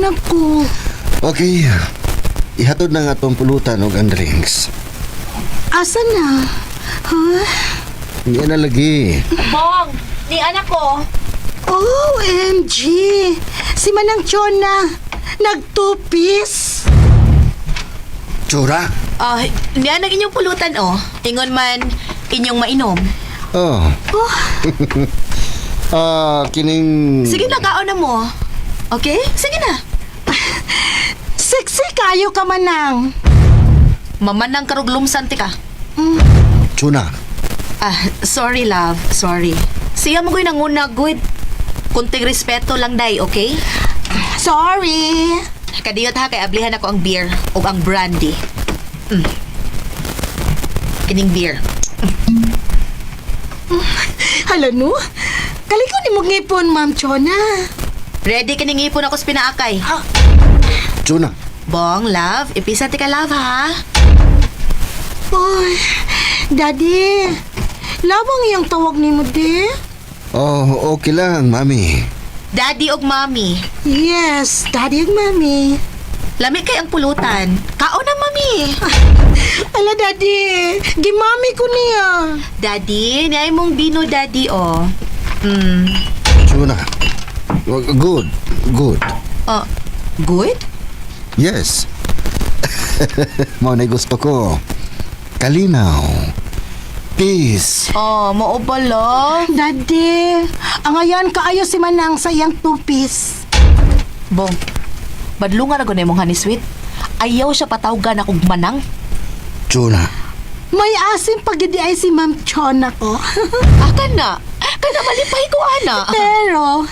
na ko. Okay, ihatod na nga tong pulutan o ang drinks. Asa na? Huh? Hindi na lagi. Bong, di anak ko. OMG! Si Manang Chona, nag-two-piece. Tsura? Di anak inyong pulutan, oh. Ingon man, inyong mainom. Oh. Kining... Sige na, kaon na mo. Okay? Sige na. Sexy kayo ka, Manang. Mamanang karuglumsan ka. Tsuna. Sorry, love. Sorry. Siya mo ko'y nanguna, good. Kunting respeto lang, day, okay? Sorry. Kadiyot ha, kay ablihan ako ang beer o ang brandy. Kining beer. Hala no? Kaliko ni mo ngipon, Ma'am Chona. Ready kining ipon ako sa pinaakay. Tsuna. Bong, love. Ipisa ka, love, ha? Uy, Daddy. Labang iyang tawag ni mo, di? Oh, okay lang, mami. Daddy og mommy. Yes, Daddy ug Mami. Lami kay ang pulutan. Kaon na, mami. Ala, Daddy. Gimami ko niya. Daddy, niyay mong bino, daddy, oh. Tsuna. Good. Good. Good? Yes. Mo na gusto ko. Kalinaw. Peace. Mao ba, love? Daddy, ang ayan kaayo si Manang sa iyang two-piece. Bong, badlungan ako na mong honey sweet. Ayaw siya patawgan akong manang. Tsuna. May asim pagidi ay si Ma'am Chona ko. Akan na. Kana malipay ko, ana. Pero,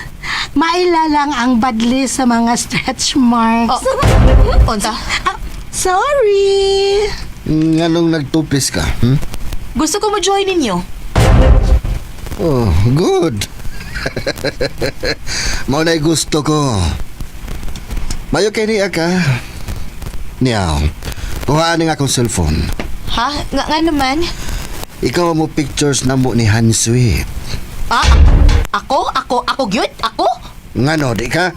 mailalang ang badli sa mga stretch marks. Unsa? Sorry. Nganong nagtupis ka? Gusto ko mo join ninyo. Oh, good. Mao na gusto ko. Mayo kay niya ka. Niyaw. Kuhaan nga akong cellphone. Ha? Nga naman? Ikaw mo pictures na mo ni Hansweet. Ako gyud? Ako? Ngano, di ka?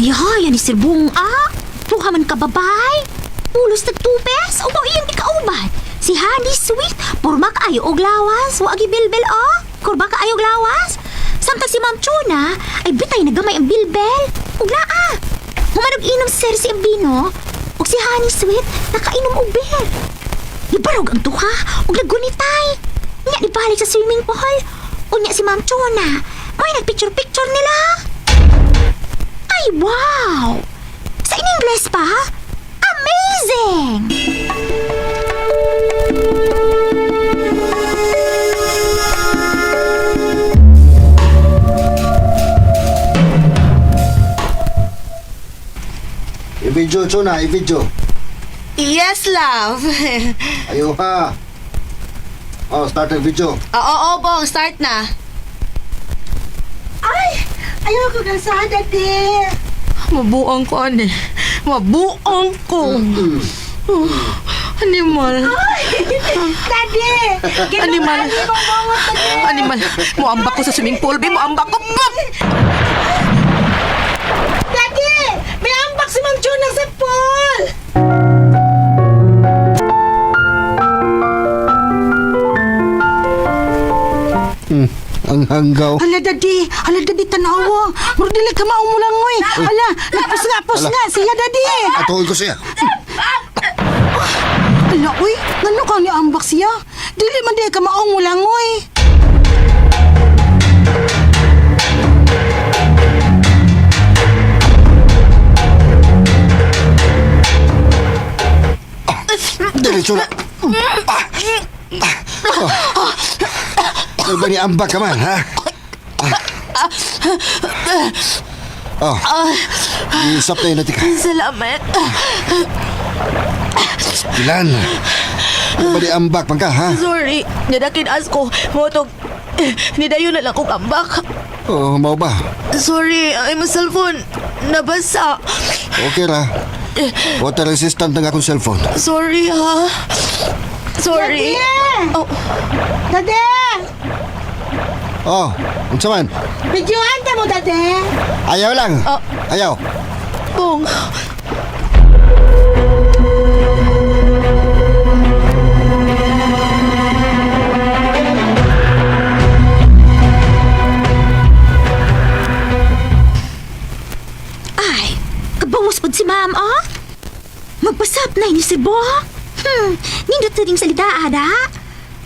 Ay, yan ni Sir Bung, tuha man ka babay. Pulos nagtupes, o daw iyang ikauban. Si Honey Sweet, purma ka ayo og lawas. Wagi bilbil, kurba ka ayo og lawas. Samtang si Ma'am Chona, ay bitay na gamay ang bilbil. Ug naa. Humanog inom sir si Ambino. Ug si Honey Sweet, nakainom og beer. Ibarog ang tuha, ug naggunitay. Nya ni balik sa swimming pool. Unya si Ma'am Chona, may nagpicture-picture nila. Ay, wow! Sa in-Ingles pa? Amazing! I-video, Tsuna, i-video. Yes, love. Ayaw ha. Oh, start ang video. Oo, Bong. Start na. Ay, ayaw ko gansa, Daddy. Mabuang ko, ane. Mabuang ko. Animal. Daddy! Animal. Mo bangot, Daddy. Animal. Muambak ko sa swimming pool, be. Muambak ko. Daddy! May ambak si Ma'am Chona sa pool! Ang hanggaw. Hala, Daddy! Hala, Daddy, tanawa! Murdili ka maumulang, oy! Hala, nagpus nga siya, Daddy! Atuloy ko siya. Hala, oy! Ngano ka ni ambak siya? Dili man di ka maumulang, oy! Diretso na. Ano ba ni ambak ka man, ha? Oh, isap na yun natin ka. Salamat. Ilan? Ano ba ni ambak pang ka, ha? Sorry. Nadakin as ko. Motog. Nidayo na lang ko kambak. Oh, mau ba? Sorry. Ay, cellphone. Nabasa. Okay ra. Water resistant ng akong cellphone. Sorry, ha? Sorry. Oh, Dade! Oh, unsa man? Videoan ka mo, Dade! Ayaw lang. Oh. Ayaw. Bong. Ay, kabawas pod si ma'am, oh. Magpasap na ni si Bo. Nindot sa ding salita, ada.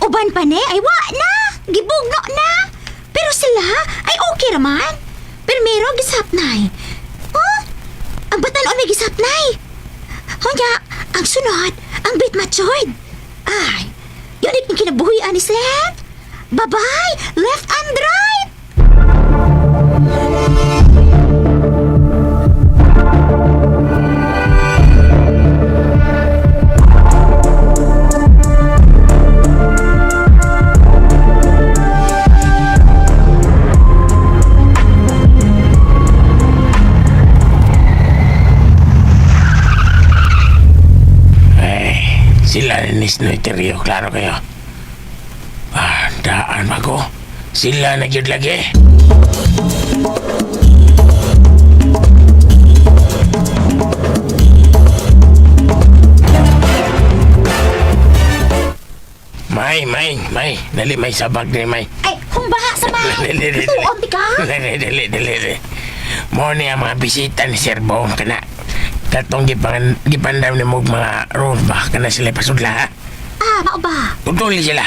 Uban pa ni, ay wa na. Gibugno na. Pero sila, ay okay raman. Primero, gisap na. Oh, ang batanon may gisap na. Honya, ang sunod, ang bit matured. Ay, yun yung kinabuhian ni Seth. Bye-bye, left and right. Sila ninis no iteriyo, klaro kayo. Daan ako. Sila nagyod lagi. May. Dali, may sabag ni may. Ay, kumbaha sa bahay. Suon ti ka? Dali. Mo niya mga bisita ni Sir Bong kana. Katong gipandam ni mo mga road ba kana sila pasudla ha? Ah, mao ba? Tutuli sila.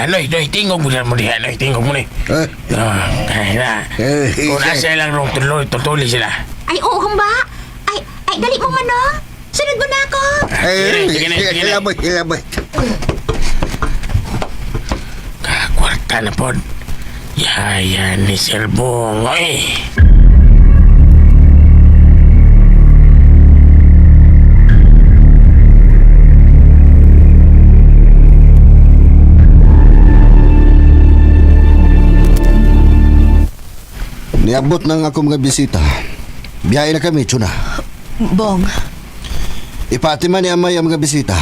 Noy, tingog mo mo diha, Noy, tingog mo ni. Kaya na. Kung nasa lang rong tutuli sila. Ay, oo, kumba. Ay, dali mo manong. Sunod mo na ako. Sige na. Ilaboy. Kakwarta na pod. Yaya ni Sir Bong, oy. Niabot ng ako mga bisita. Biyahe na kami, Chuna. Bong. Ipati man ni Amay ang mga bisita.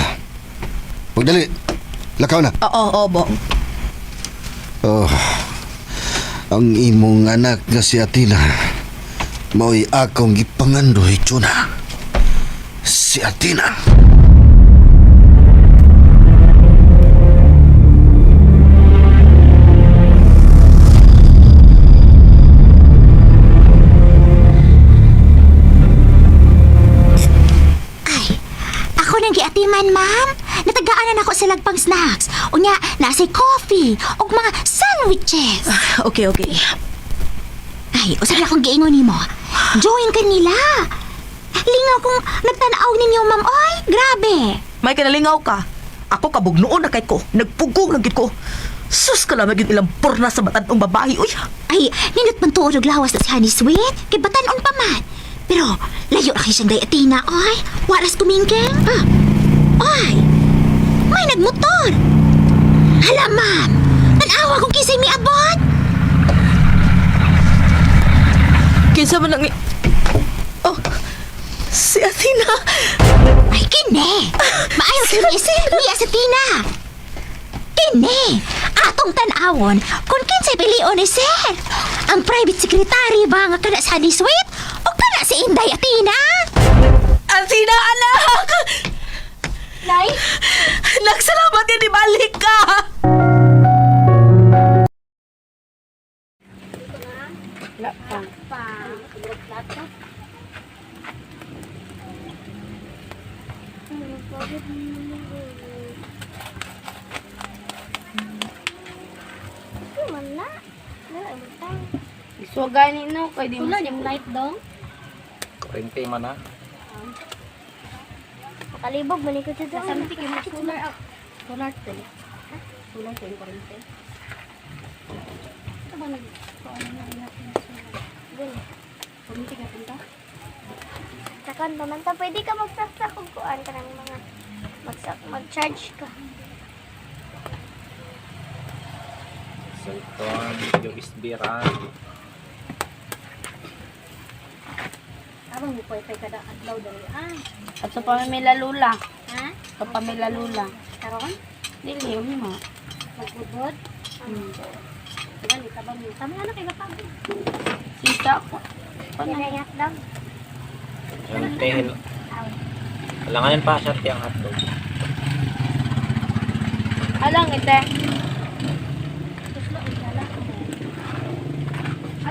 Pagdali. Lakaw na. Oo, Bong. Oh, ang imong anak nga si Atina. Mao'y akong gipangandoy, Chuna. Si Atina. Ako nang giatiman, ma'am. Natagaanan ako sa lagpang snacks. Unya, nasa coffee o mga sandwiches. Okay. Ay, usap na akong giingon nimo. Join ka nila. Lingaw kong nagtanaw ninyo, ma'am. Oy, grabe. May kanalingaw ka. Ako kabugnoon na kay ko. Nagpugong lang gid ko. Sus ka lang maging ilang purna sa batanong babae, uy. Ay, nindot man tuod og lawas na si Honey Sweet. Kay batanon pa man. Pero, layo na kayo siyang dayatina, oy. Waras kumingking. Oy, may nagmotor. Hala, ma'am. Tanawa kung kisay mi abot. Kinsa man ang... Oh, si Athena. Ay, kine. Maayaw si Mia sa Tina. Kine. Atong tanawon kung kinsay pilion ni Sir. Ang private secretary ba nga kana sa Honey Sweet o kana si Inday Athena? Athena, anak! Nay? Nagsalamat yan, ibalik ka! So gani no kay di mo yung light dong. Kurente man na. Makalibog man ko sa dong. Samti kay mo solar out. Solar tele. Solar tele kurente. Ito ba nag ano na natin solar. Dili. Kumiti ka punta. Sakan naman ta pwede ka magprakta kung kuan ka ng mga mag-charge ka. Cellphone, USB RAM. Abang mo pa kada adlaw dali. At sa pamimila lula. Ha? Sa pamimila lula. Karon? Dili mo. Magbudod? Dali ka ba mo? Tama na kay gapang. Sita ko. Kaya hotdog. Yung tehel. Alanganin pa siya tiyang hotdog. Alang ite.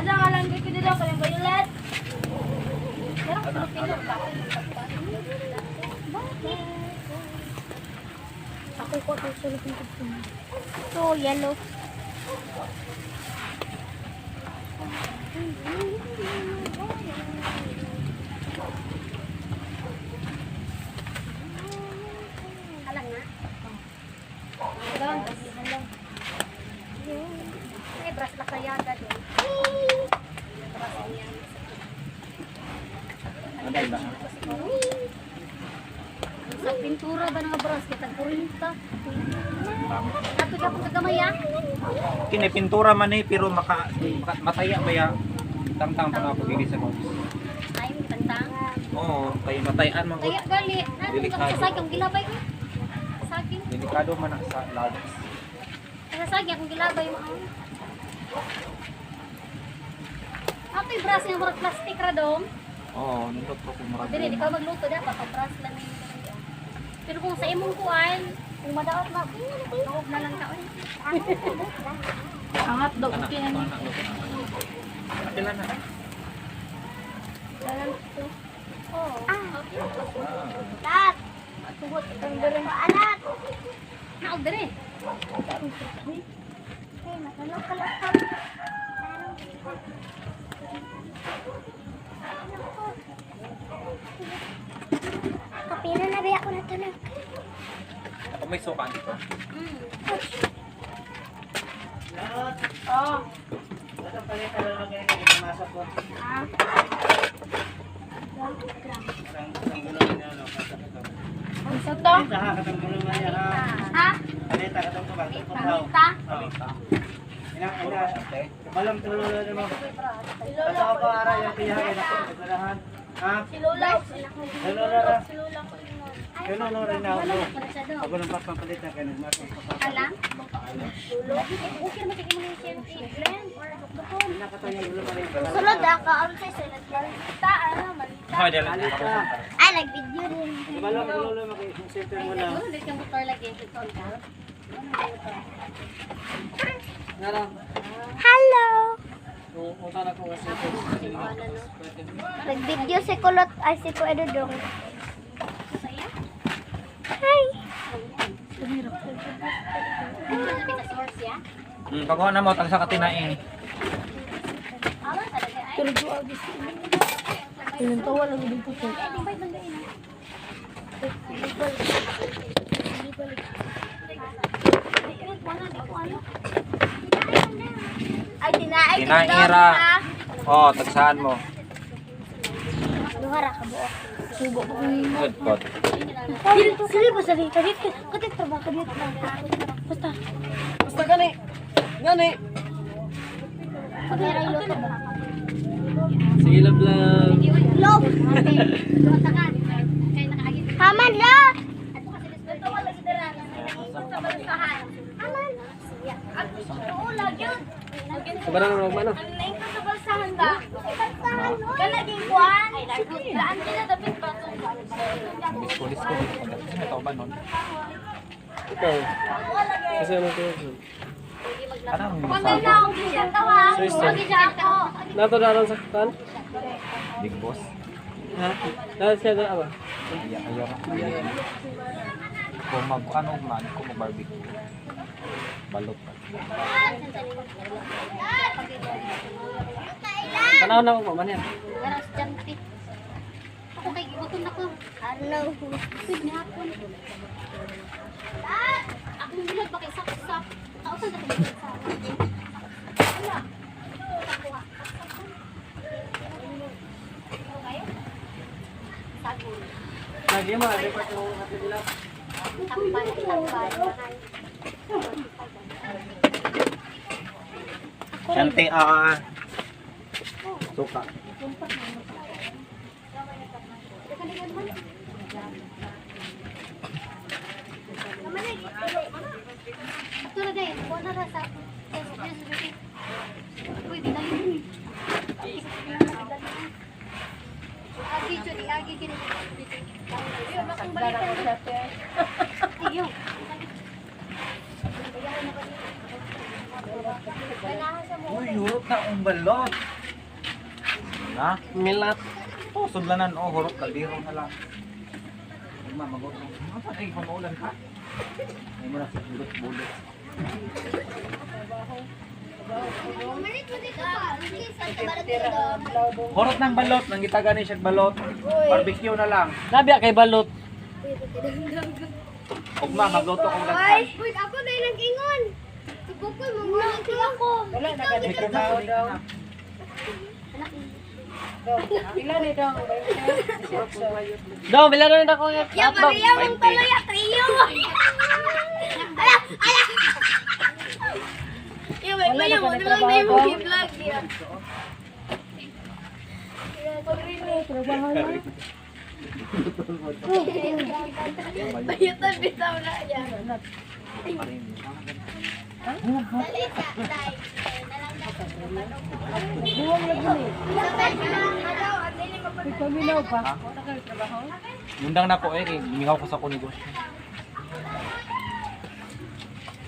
Alang dito dito ko yung violet. Ako ko ito sulit ng kutsuna. So, yellow. Halang na? Halang. Halang. Ay, brush lang kaya agad eh. Sa pintura ba nga brush? Kita kurinta. Ato ka pong kagamaya? Kini pintura man eh, pero mataya ba ya? Tangtang pa na pagiging sa box. Ay, tantang. Oo, kay matayan man. Kaya gali. Delikado. Sasagi akong gilabay ko. Sasagi. Delikado man na sa labas. Sasagi akong gilabay mo. Ato yung brush nga murag plastic ra dong. Oo, nindot ko kung marami. Dili, di ka magluto dapat pag-brush lang yung pero kung sa imong kuan, kung madaot na, huwag na lang taon. Ang hotdog okay na ni. Pila na. Dalang ito. Oh. Tat! Matubot itong durang alat. Naog dire. Hey, matanong ka lang. Kapila na ba ako natulog? Ako may suka dito. Oh. Ang sa to? Ha? Kalita? Malam tulo na mo. Sa ako ara yung tiyahay na ko ganahan. Ha? Si Lola. Hello Lola. Si Lola ko yun. Hello Lola na Wala ako. na pala siya doon. Ako nang papalit na kanin mas papapala. Alam? Lulo? Okay naman kayo mo yung blend or doktor. Nakatayo ulo pa rin. Sulod ako, ano siya sila? Malita, ano, malita. Hoy, dala. Ay, nag-video din. Malam tulo maki center mo na. Ito, dito yung motor lagi. Ito, ka. Nara. Hello! Uta na ko kasi. Nag-video si Kulot, ay si Ko Edudong. Hi! Pagkuha na mo tag sa katinain. Tawa lang din po ito. Ay, dinaay. Tinaira. Oh, tagsaan mo. Luhara ka buo. Sugo ko. Good God. Sili ba sa dito? Katit trabaho ka dito. Basta. Basta gani. Gani. Pagkira yung luto. Sige lang. Love. Luto ka. Kaya nakaagit. Haman la! Ato kasi disbento wala gidara. Sa balusahan. Haman. Tuula, yun. Sabarang mo ano? Ang naing ka sa balsahan ba? Balsahan, no? Kalaging kuhan. Laan nila dapat ba ito? Pulis ko. Ito ba nun? Ikaw. Kasi ano ko? Parang Pagay na akong gisyan ka ha. Lagi siya ako. Nato na lang saktan? Big boss. Ha? Dahil siya na ba? Ayaw. Kung mag-ano man, kung mag-barbecue. Balot. Tanaw na ko man yan. Garas jantit. Ako kay gutom ako. Ano? Pwede hapon. Ako yung bilag pa kay sak-sak. Kausan na kay sak. Wala. Sagol. Lagi mo, report mo natin nila. Tampan. Siyante, suka. Ito na guys, kung na sa uy, binali. Agi, Judy, agi, kini. Ayun, bakang balikan. Ayaw. Uy, hurot na ang balot. Na? Milat. Oh, sudlanan. Oh, hurot kaldero na lang. Ay, magot. Ano ay pamaulan ka? Ay mo na sa bulot-bulot. Malit mo dito pa. Okay, saan ka balat dito? Hurot ng balot. Nang gitaga ni siya balot. Barbecue na lang. Nabiya kay balot. Ugma, magluto kong Ay, gagawin. uy, ako na yung nag-ingon. Tubukoy, mamulati ako. Wala na May ganito kumaw daw. Daw, bila na ako yung Ya, pariya mong tuloy at trio. Ala, ala. Ya, may maya mo. Nalang na yung vlog niya. Bayatan bitaw na yan. Dali sa tay. Nalang na sa buwang lagi ni. Adaw, andili ko pa. Mundang na ko eh. Mingaw ko sa ko negosyo.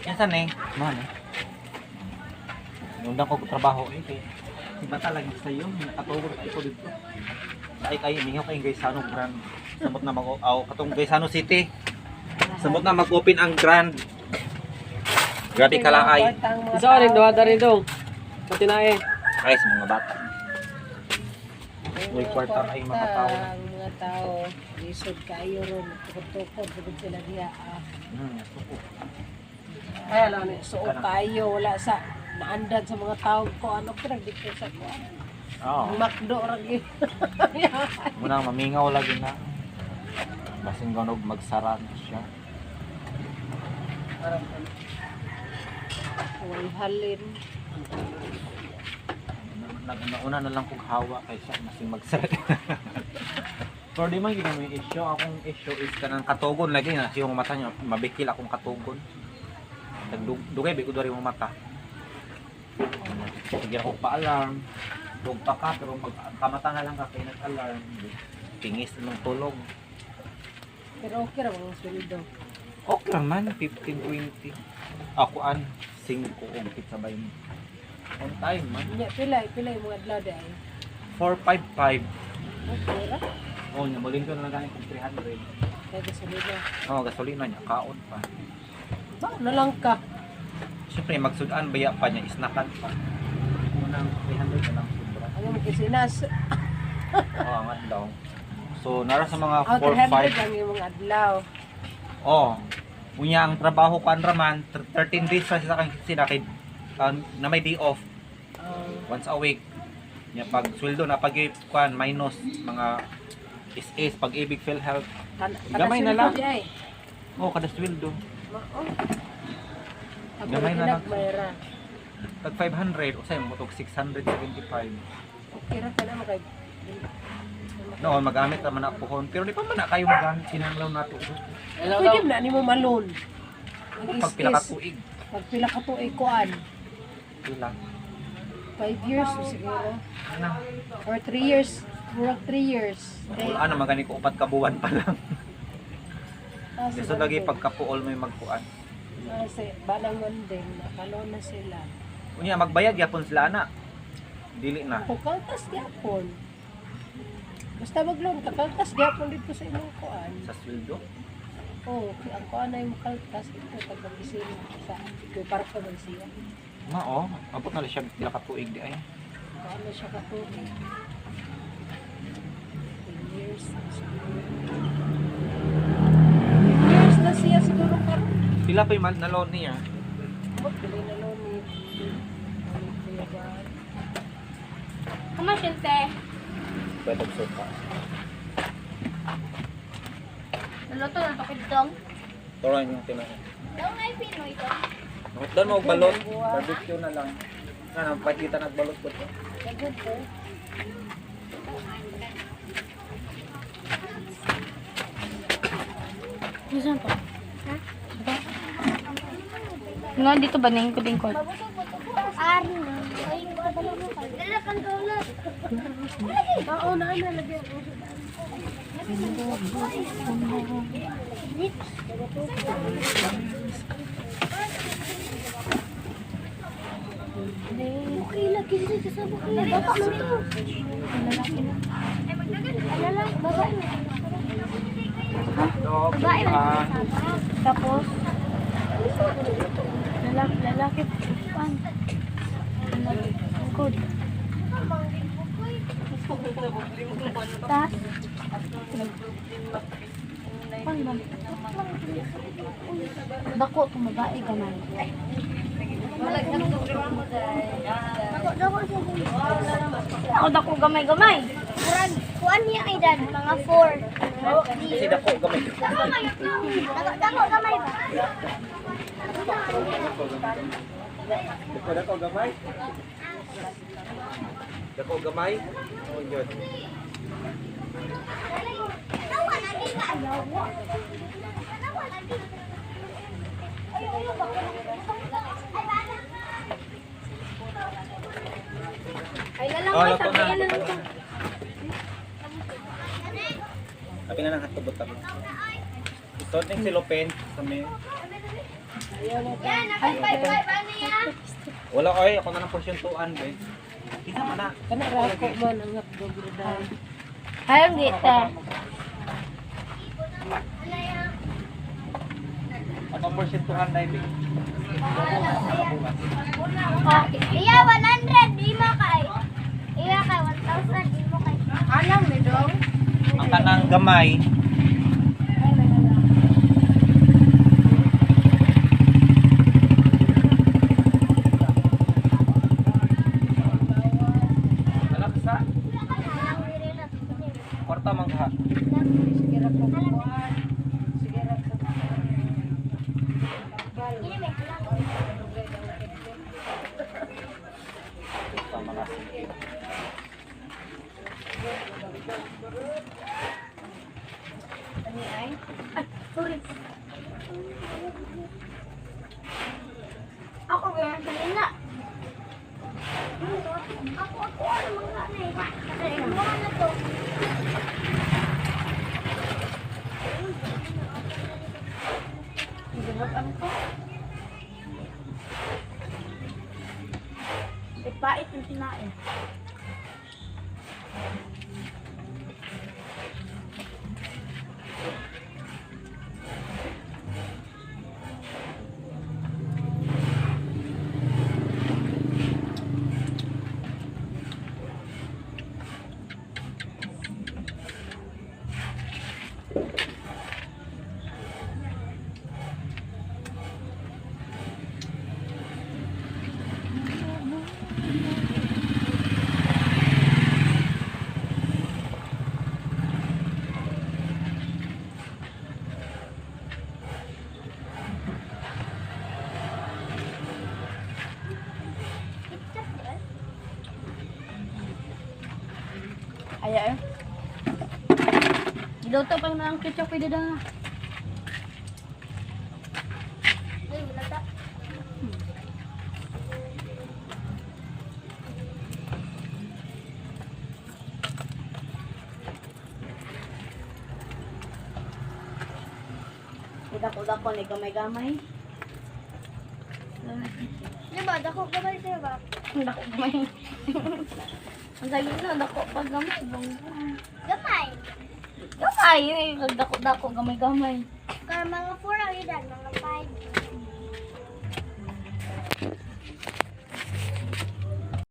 Yan saan eh? Man eh. Mundang ko trabaho eh. Iba talaga sa iyo. Katulog ay ko dito. Ay kayo, mingaw kayo guys sa anong brand. Samot na katong Gaisano City. Samot na mag-open ang Grand. Grabe ka lang ay. Isa ka rin, duwada rin daw. Pati na eh. Guys, mga bata. May kwarta ay makatao. Mga tao, lisod kayo ron, tukod-tukod, tukod sila diya. Suko. Kaya lang, suot tayo, wala sa naandad sa mga tao ko, ano ko dito sa ko. Oo. Makdo ragi. Muna mamingaw lagi na. Basing ganog magsara na siya. Huwag halin. Una na lang kong hawa kaysa masing magsara. Pero di man yun yung issue. Akong issue is kanang katugon lagi na. Yung mata niya, mabikil akong katugon. Dugay, biko doon yung mata. Sige ako pa-alarm. Dug pa ka, pero kamata na lang ka kayo nag-alarm. Tingis ng tulog. Pero okay ra mga sweldo. Okay lang man, 15-20. Ako 5 kung sabay mo. On time man. Nya pilay yung mga adlaw day. 455. Okay ra. Oh, nyamulin ko na lang kung 300. Kaya gasolina. Oh, gasolina niya, kaon pa. Ba, na lang ka. Siyempre, magsudan baya pa niya, isnakan pa. Unang 300 na lang sobra. Ano mo kisinas? Oo, ang adlaw. So, nara sa mga 300 4-5. lang yung mga adlaw. Oh, unya ang trabaho ko raman 13 days sa kang sila kay na may day off once a week. Nya pag sweldo na pag kuan minus mga SS pag-ibig PhilHealth. Gamay na lang. Oh, kada sweldo. Gamay na lang. Tag 500 usay mo tog 675. Okay ra ka na magay. No, magamit naman na puhon. Pero di pa man na kayo magamit sinanglaw nato. Pwede na ni mo malon. Pag pila ka tuig. Pag pila ka tuig kuan. Pila. 5 years siguro. Ano? Or 3 years. Murag 3 years. Wala na magani ko upat ka buwan pa lang. Kasi Gusto lagi pagkapuol may magkuan. Kasi balang manding nakalo na sila. Unya magbayad yapon sila ana. Dili na. Kukaltas gyapon. Basta mag-loan ka, kaltas gyapon dito sa inyong kuan. Sa sweldo. Oh, ang kuan ay makaltas ito pag mag-isin sa para pa man siya. Mao, abot na siya pila ka tuig di ay. Kuan na siya katuig. 10 years. 10 years na siya siguro karon. Pila pa yung na loan niya? Pili na loan ni. Kamasyon, te. Pwede suka. Naluto na ito kitong. Turuan yung tinahin. Daw nga yung Pinoy ito. Doon mo balot. Barbecue na lang. Ano, pakita nagbalot ko to. Good po. Saan pa? Nga dito ba na yung kubing-kod? Ari na. Ay, dala kang dolat. Oo, nalagyan. Okay, lagi sila kasama ko. Baka mo to. Ano lang, babae na. Babae na. Tapos, lalaki. Good. Tas, dako itong babae ka na. Dako gamay-gamay. Kuan niya ay dad, mga 4. Kasi dako gamay. Dako gamay ba? Dako gamay. Dako gamay. Oh, yun. Nawa lagi ka ayaw. Nawa lagi. Ayaw ba? Ay lalang Oh, ay luto na. sabihan na lang siya. Sabi na lang hatubot kami. Ito yung silopin. Kami. Yan, nakapay-pay ba niya? Wala oy, ako na ng portion tuan, be. Isa man na. Kana rako man ang hapdog-daw. Ayun kita. Ako portion tuan dai, be. Iya 100 di mo kay. Iya kay 1,000 di mo kay. Alam mo dong? Ang kanang gamay. Alaksa. Kwarta man ka. Tama na. Sorry. Ako ganyan kanina. Ako ano mga nanay. Ano na to? Ipait yung sinain. Ayan. Giluto pa naman ang ketchup pwede na. Ay, wala ta. Dako-dako ni gamay-gamay. Diba, dako gamay siya ba? Dako gamay. Ang sabi na, dako pag gamay. Gamay? Gamay, dako-dako, gamay-gamay. Kaya mga 4 ang ilan, mga 5.